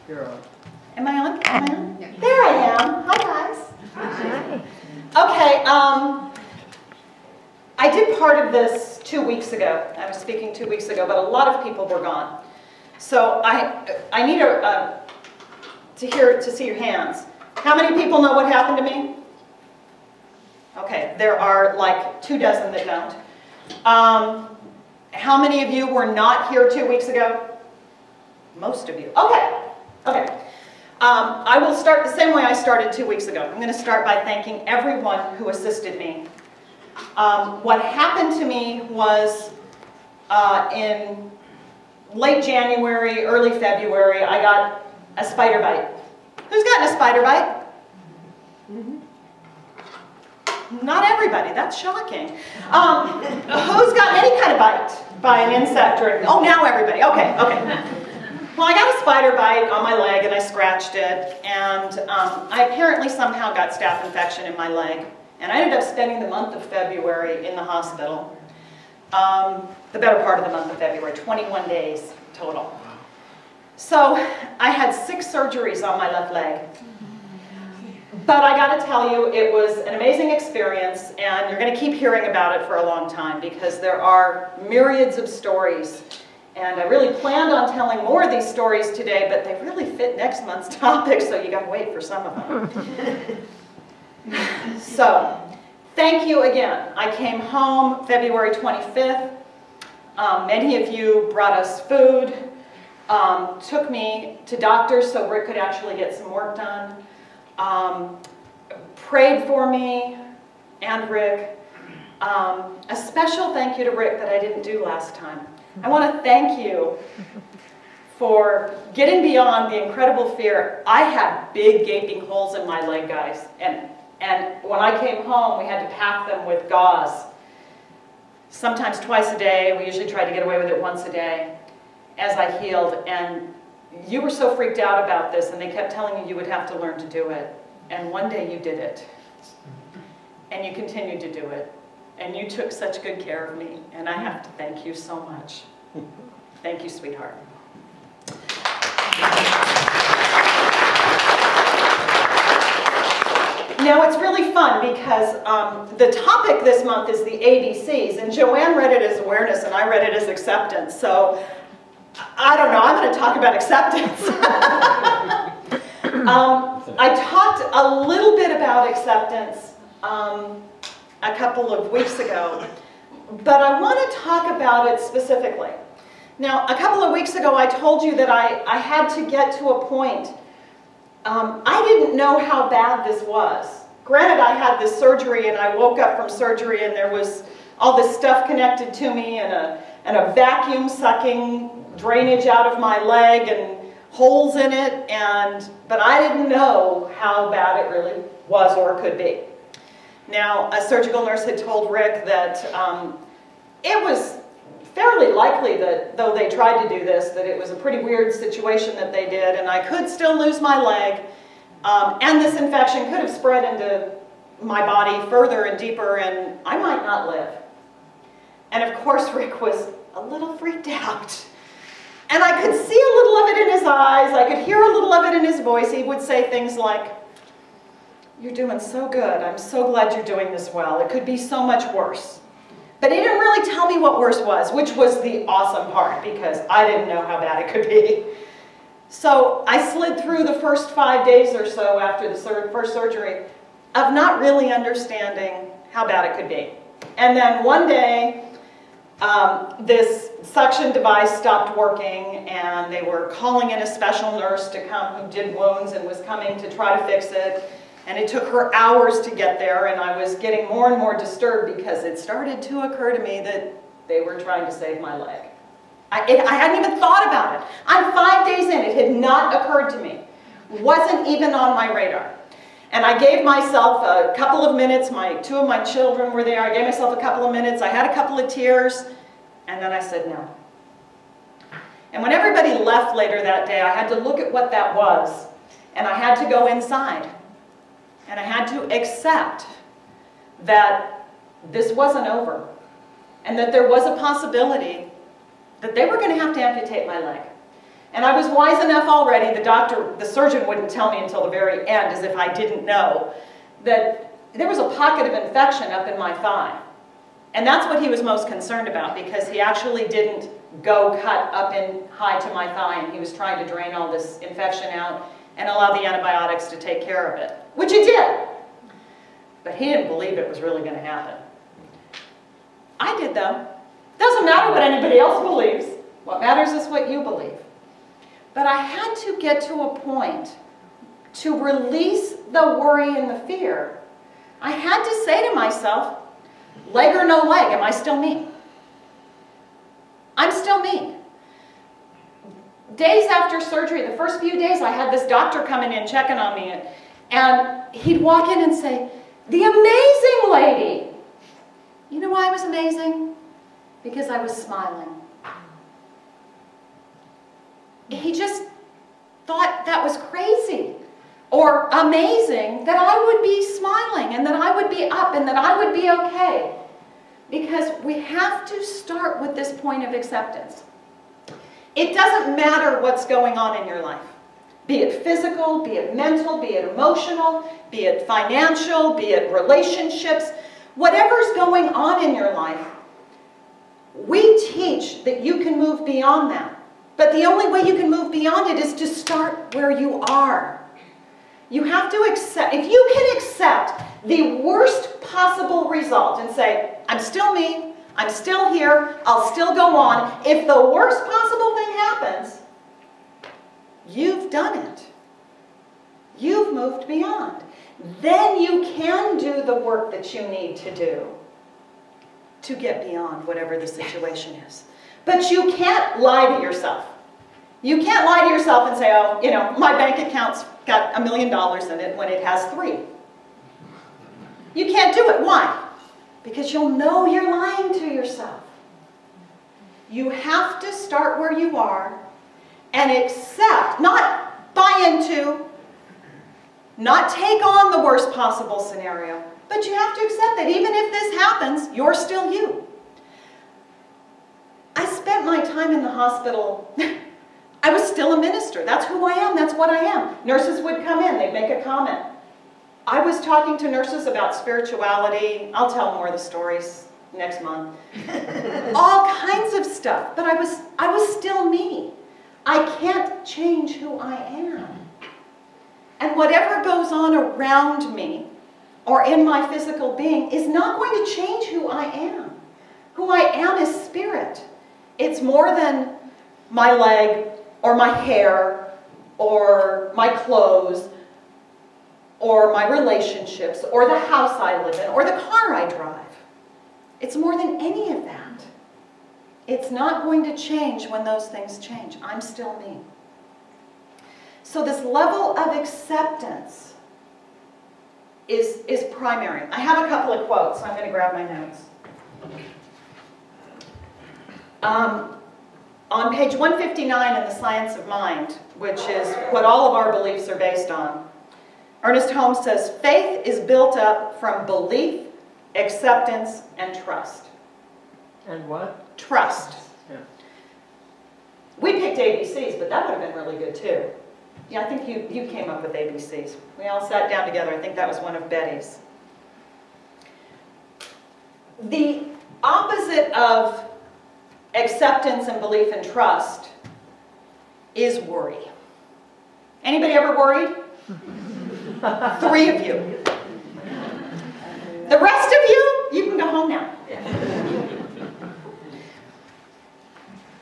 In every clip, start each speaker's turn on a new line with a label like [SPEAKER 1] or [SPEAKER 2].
[SPEAKER 1] You're on.
[SPEAKER 2] Am I on? Am I on? Yeah. There I am. Hi, guys.
[SPEAKER 3] Hi.
[SPEAKER 2] Okay, I did part of this 2 weeks ago. I was speaking 2 weeks ago, but a lot of people were gone. So I need to see your hands. How many people know what happened to me? Okay, there are like 24 that don't. How many of you were not here 2 weeks ago? Most of you. Okay. Okay. I will start the same way I started 2 weeks ago. I'm going to start by thanking everyone who assisted me. What happened to me was in late January, early February, I got a spider bite. Who's gotten a spider bite? Not everybody. That's shocking. Who's gotten any kind of bite by an insect? Or, oh, now everybody. Okay, okay. Well, I got a spider bite on my leg and I scratched it, and I apparently somehow got staph infection in my leg, and I ended up spending the month of February in the hospital. The better part of the month of February, 21 days total. So I had 6 surgeries on my left leg. But I got to tell you, it was an amazing experience, and you're going to keep hearing about it for a long time because there are myriads of stories. And I really planned on telling more of these stories today, but they really fit next month's topic, so you got to wait for some of them. So, thank you again. I came home February 25th. Many of you brought us food, took me to doctors so Rick could actually get some work done, prayed for me and Rick. A special thank you to Rick that I didn't do last time. I want to thank you for getting beyond the incredible fear. I had big gaping holes in my leg, guys, and when I came home, we had to pack them with gauze. Sometimes twice a day. We usually tried to get away with it once a day as I healed. And you were so freaked out about this, and they kept telling you you would have to learn to do it. And one day you did it. And you continued to do it. And you took such good care of me, and I have to thank you so much. Thank you, sweetheart. Now, it's really fun because the topic this month is the ABCs, and Joanne read it as awareness, and I read it as acceptance. So, I don't know, I'm going to talk about acceptance. I talked a little bit about acceptance a couple of weeks ago, but I want to talk about it specifically. Now, a couple of weeks ago I told you that I had to get to a point. I didn't know how bad this was. Granted, I had this surgery and I woke up from surgery and there was all this stuff connected to me and a vacuum sucking drainage out of my leg and holes in it, but I didn't know how bad it really was or could be. Now, a surgical nurse had told Rick that it was fairly likely that, though they tried to do this, that it was a pretty weird situation that they did, and I could still lose my leg, and this infection could have spread into my body further and deeper, and I might not live. And of course, Rick was a little freaked out. And I could see a little of it in his eyes, I could hear a little of it in his voice. He would say things like, "You're doing so good. I'm so glad you're doing this well. It could be so much worse." But he didn't really tell me what worse was, which was the awesome part, because I didn't know how bad it could be. So I slid through the first 5 days or so after the first surgery of not really understanding how bad it could be. And then one day, this suction device stopped working, and they were calling in a special nurse to come who did wounds and was coming to try to fix it. And it took her hours to get there, and I was getting more and more disturbed because it started to occur to me that they were trying to save my leg. I hadn't even thought about it. I'm 5 days in. It had not occurred to me. Wasn't even on my radar. And I gave myself a couple of minutes. Two of my children were there. I gave myself a couple of minutes. I had a couple of tears, and then I said no. And when everybody left later that day, I had to look at what that was, and I had to go inside. And I had to accept that this wasn't over, and that there was a possibility that they were going to have to amputate my leg. And I was wise enough already, the surgeon wouldn't tell me until the very end, as if I didn't know, that there was a pocket of infection up in my thigh. And that's what he was most concerned about, because he actually didn't go cut up in high to my thigh, and he was trying to drain all this infection out and allow the antibiotics to take care of it, which it did. But he didn't believe it was really going to happen. I did, though. Doesn't matter what anybody else believes. What matters is what you believe. But I had to get to a point to release the worry and the fear. I had to say to myself, leg or no leg, am I still me? I'm still me. Days after surgery, the first few days, I had this doctor coming in, checking on me, and he'd walk in and say, "The amazing lady." You know why I was amazing? Because I was smiling. He just thought that was crazy or amazing that I would be smiling and that I would be up and that I would be okay. Because we have to start with this point of acceptance. It doesn't matter what's going on in your life. Be it physical, be it mental, be it emotional, be it financial, be it relationships. Whatever's going on in your life, we teach that you can move beyond that. But the only way you can move beyond it is to start where you are. You have to accept, if you can accept the worst possible result and say, I'm still me, I'm still here, I'll still go on. If the worst possible thing happens, you've done it. You've moved beyond. Then you can do the work that you need to do to get beyond whatever the situation is. But you can't lie to yourself. You can't lie to yourself and say, oh, you know, my bank account's got $1 million in it when it has 3. You can't do it. Why? Because you'll know you're lying to yourself. You have to start where you are and accept, not buy into, not take on the worst possible scenario, but you have to accept that even if this happens, you're still you. I spent my time in the hospital. I was still a minister. That's who I am. That's what I am. Nurses would come in. They'd make a comment. I was talking to nurses about spirituality. I'll tell more of the stories next month. All kinds of stuff. But I was still me. I can't change who I am. And whatever goes on around me or in my physical being is not going to change who I am. Who I am is spirit. It's more than my leg or my hair or my clothes or my relationships or the house I live in or the car I drive. It's more than any of that. It's not going to change when those things change. I'm still me. So this level of acceptance is primary. I have a couple of quotes, so I'm going to grab my notes. On page 159 in The Science of Mind, which is what all of our beliefs are based on, Ernest Holmes says, faith is built up from belief, acceptance, and trust.
[SPEAKER 1] And what?
[SPEAKER 2] Trust.
[SPEAKER 1] Yeah.
[SPEAKER 2] We picked ABCs, but that would have been really good too. Yeah, I think you came up with ABCs. We all sat down together. I think that was one of Betty's. The opposite of acceptance and belief and trust is worry. Anybody ever worried? 3 of you. The rest of you, you can go home now.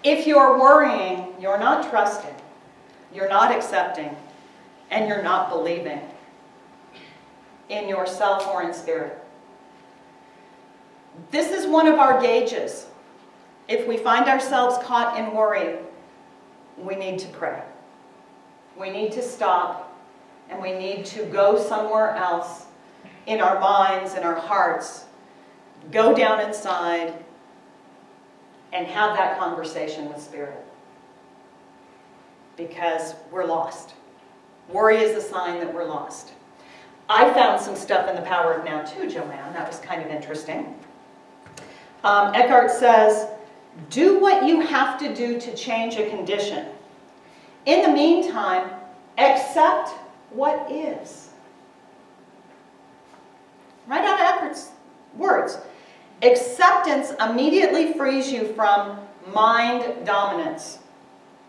[SPEAKER 2] If you're worrying, you're not trusting, you're not accepting, and you're not believing in yourself or in spirit. This is one of our gauges. If we find ourselves caught in worry, we need to pray. We need to stop, and we need to go somewhere else in our minds and our hearts. Go down inside and have that conversation with Spirit. Because we're lost. Worry is a sign that we're lost. I found some stuff in The Power of Now too, Joanne. That was kind of interesting. Eckhart says, do what you have to do to change a condition. In the meantime, accept what is. Write out Eckart's words. Acceptance immediately frees you from mind dominance,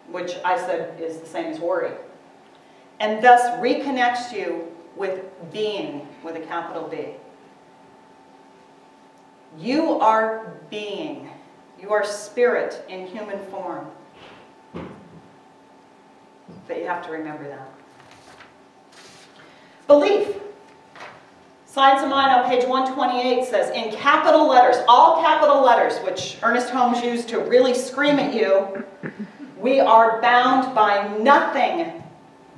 [SPEAKER 2] which I said is the same as worry, and thus reconnects you with being, with a capital B. You are being. You are spirit in human form. But you have to remember that. Belief. Science of Mind on page 128 says, in capital letters, all capital letters, which Ernest Holmes used to really scream at you, we are bound by nothing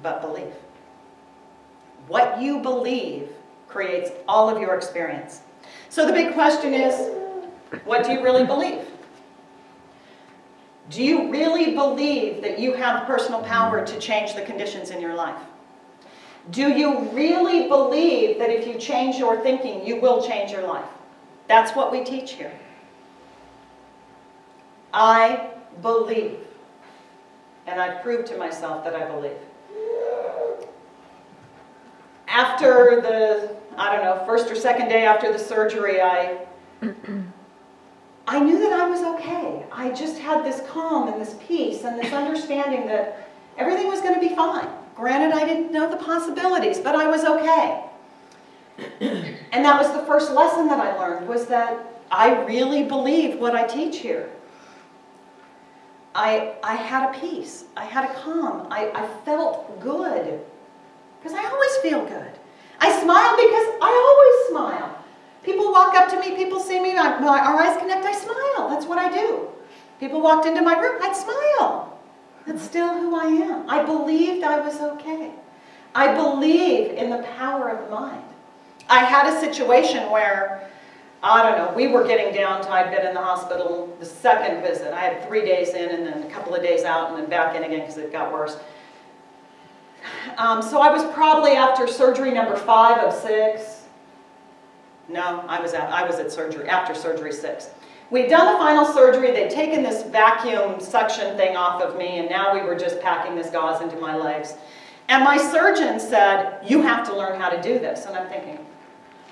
[SPEAKER 2] but belief. What you believe creates all of your experience. So the big question is, what do you really believe? Do you really believe that you have personal power to change the conditions in your life? Do you really believe that if you change your thinking, you will change your life? That's what we teach here. I believe. And I've proved to myself that I believe. After the, I don't know, first or second day after the surgery, I knew that I was okay. I just had this calm and this peace and this understanding that everything was going to be fine. Granted, I didn't know the possibilities, but I was okay. And that was the first lesson that I learned, was that I really believed what I teach here. I had a peace. I had a calm. I felt good. Because I always feel good. I smile because I always smile. People walk up to me, people see me, our eyes connect, I smile. That's what I do. People walked into my room, I'd smile. That's still who I am. I believed I was okay. I believe in the power of the mind. I had a situation where, I don't know, we were getting down to, I'd been in the hospital the second visit. I had 3 days in and then a couple of days out and then back in again because it got worse. So I was probably after surgery number 5 of 6. No, I was at surgery, after surgery 6. We'd done the final surgery, they'd taken this vacuum suction thing off of me, and now we were just packing this gauze into my legs. And my surgeon said, you have to learn how to do this. And I'm thinking,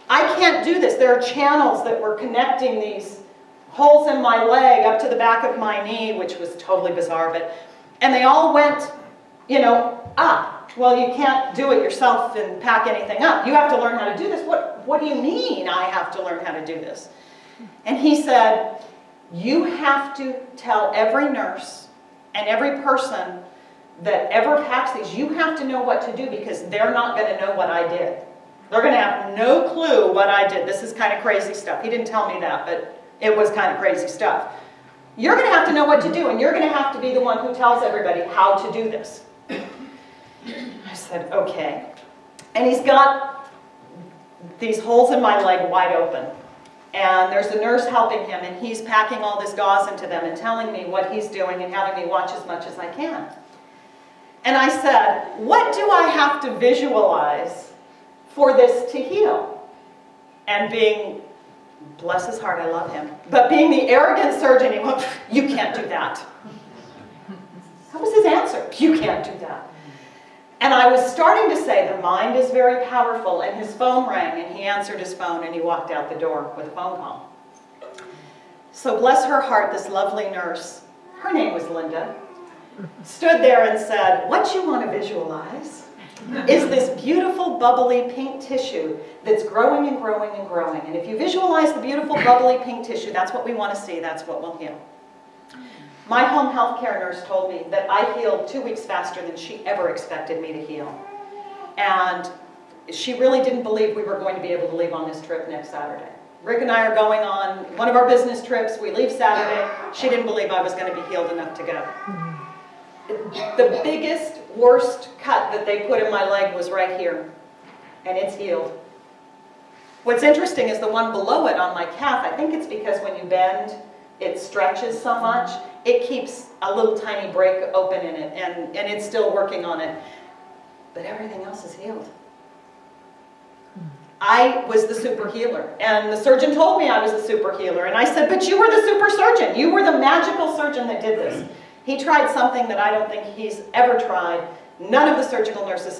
[SPEAKER 2] I can't do this. There are channels that were connecting these holes in my leg up to the back of my knee, which was totally bizarre, and they all went, you know, up. Well, you can't do it yourself and pack anything up. You have to learn how to do this. What do you mean I have to learn how to do this? And he said, you have to tell every nurse and every person that ever packs these, you have to know what to do because they're not going to know what I did. They're going to have no clue what I did. This is kind of crazy stuff. He didn't tell me that, but it was kind of crazy stuff. You're going to have to know what to do, and you're going to have to be the one who tells everybody how to do this. I said, okay. And he's got these holes in my leg wide open. And there's a nurse helping him, and he's packing all this gauze into them and telling me what he's doing and having me watch as much as I can. And I said, what do I have to visualize for this to heal? And being, bless his heart, I love him, but being the arrogant surgeon, he went, you can't do that. That was his answer, you can't do that. And I was starting to say, the mind is very powerful, and his phone rang, and he answered his phone, and he walked out the door with a phone call. So bless her heart, this lovely nurse, her name was Linda, stood there and said, what you want to visualize is this beautiful, bubbly pink tissue that's growing and growing and growing. And if you visualize the beautiful, bubbly pink tissue, that's what we want to see, that's what will heal. My home health care nurse told me that I healed 2 weeks faster than she ever expected me to heal. And she really didn't believe we were going to be able to leave on this trip next Saturday. Rick and I are going on one of our business trips. We leave Saturday. She didn't believe I was going to be healed enough to go. The biggest, worst cut that they put in my leg was right here. And it's healed. What's interesting is the one below it on my calf. I think it's because when you bend, it stretches so much, it keeps a little tiny break open in it, and it's still working on it. But everything else is healed. I was the super healer, and the surgeon told me I was the super healer, and I said, but you were the super surgeon. You were the magical surgeon that did this. He tried something that I don't think he's ever tried. None of the surgical nurses